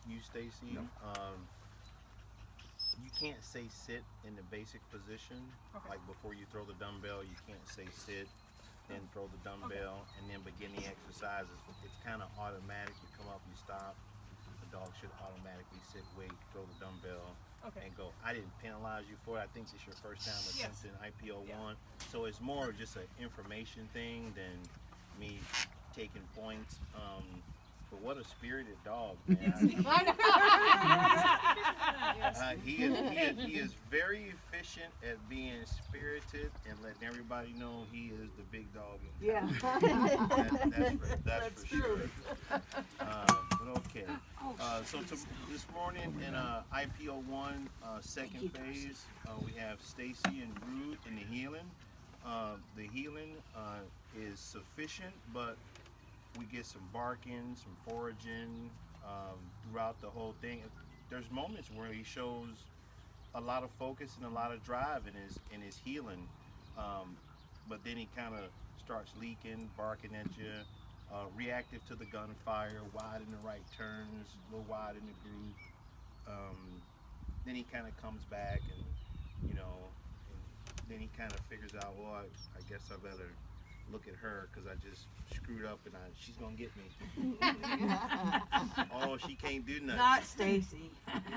you Stacy. No. You can't say sit in the basic position. Okay. Like before you throw the dumbbell, you can't say sit, then throw the dumbbell, and then begin the exercises. It's kind of automatic. You come up, you stop. The dog should automatically sit, wait, throw the dumbbell, Okay. and go. I didn't penalize you for it. I think this is your first time Yes. attempting IPO Yeah. one, so it's more just an information thing than me taking points. But what a spirited dog, man. He is very efficient at being spirited and letting everybody know he is the big dog in Yeah. that's for sure. But okay. This morning in IPO one second phase, we have Stacy and Rude in the healing. The healing is sufficient, but we get some barking, some foraging throughout the whole thing. There's moments where he shows a lot of focus and a lot of drive in his healing, but then he kind of starts leaking, barking at you, reactive to the gunfire, wide in the right turns, a little wide in the group. Then he kind of comes back and then he kind of figures out, well, I guess I better look at her because I just screwed up and she's gonna get me. Oh, she can't do nothing. Not Stacey.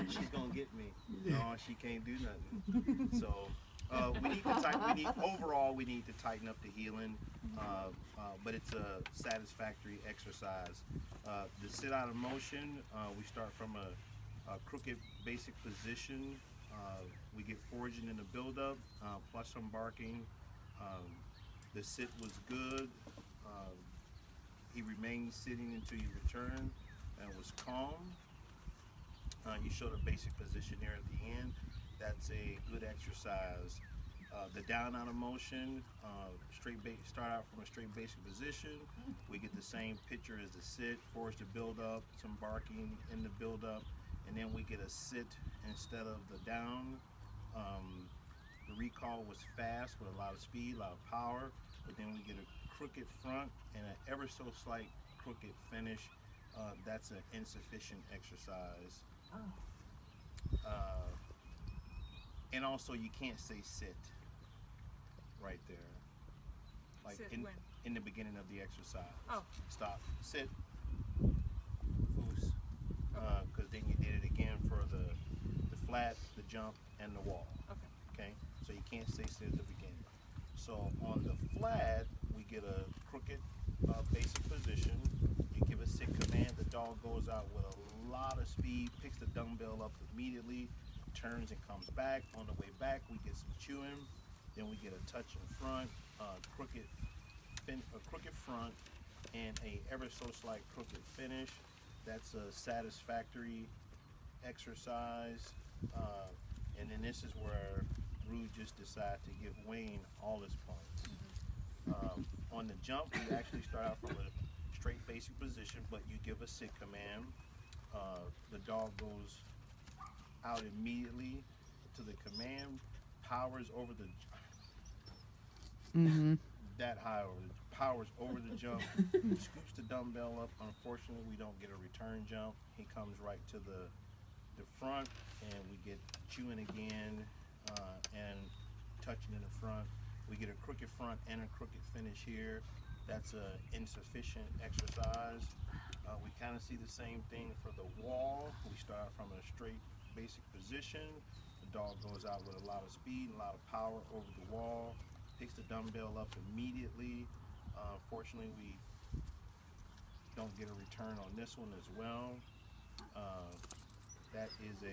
She's gonna get me. No, she can't do nothing. So we need to tighten. Overall, we need to tighten up the healing, but it's a satisfactory exercise. The sit out of motion, we start from a crooked basic position. We get foraging in the build-up, plus some barking. The sit was good. He remained sitting until you return and was calm. You showed a basic position there at the end. That's a good exercise. The down out of motion, start out from a straight basic position. We get the same picture as the sit, force the build up, some barking in the build up, and then we get a sit instead of the down. The recall was fast with a lot of speed, a lot of power, but then we get a crooked front and an ever so slight crooked finish. That's an insufficient exercise. And also you can't say sit right there. Like Sit in, when? in the beginning of the exercise. Oh. Stop, sit, foos. Because then you did it again for the flat, the jump, and the wall. Okay, so you can't say sit at the beginning. So on the flat, we get a crooked basic position. You give a sit command. The dog goes out with a lot of speed, picks the dumbbell up immediately, turns and comes back. On the way back, we get some chewing. Then we get a touch in front, a crooked front, and a ever so slight crooked finish. That's a satisfactory exercise. And then this is where Rude just decided to give Wayne all his points. On the jump, we actually start out from a straight basic position, but you give a sit command. The dog goes out immediately to the command, powers over the that high over the powers over the jump, scoops the dumbbell up. Unfortunately, we don't get a return jump. He comes right to the front, and we get chewing again and touching in the front. We get a crooked front and a crooked finish here. That's an insufficient exercise. We kind of see the same thing for the wall. We start from a straight basic position. The dog goes out with a lot of speed and a lot of power over the wall, picks the dumbbell up immediately. Fortunately, we don't get a return on this one as well. That is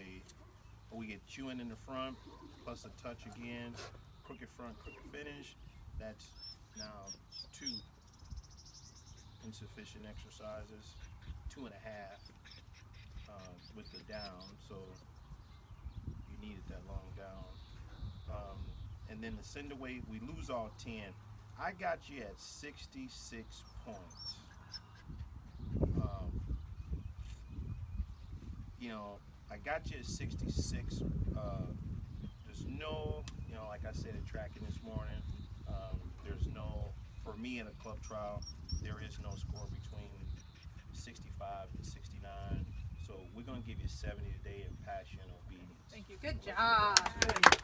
we get chewing in the front, plus a touch again, crooked front, crooked finish. That's now two insufficient exercises, 2.5 with the down, so you needed that long down. And then the send away, we lose all 10. I got you at 66 points. I got you at 66. There's no, like I said at tracking this morning, there's no, for me in a club trial, there is no score between 65 and 69. So we're going gonna give you 70 today in passion, obedience. Thank you. Good job.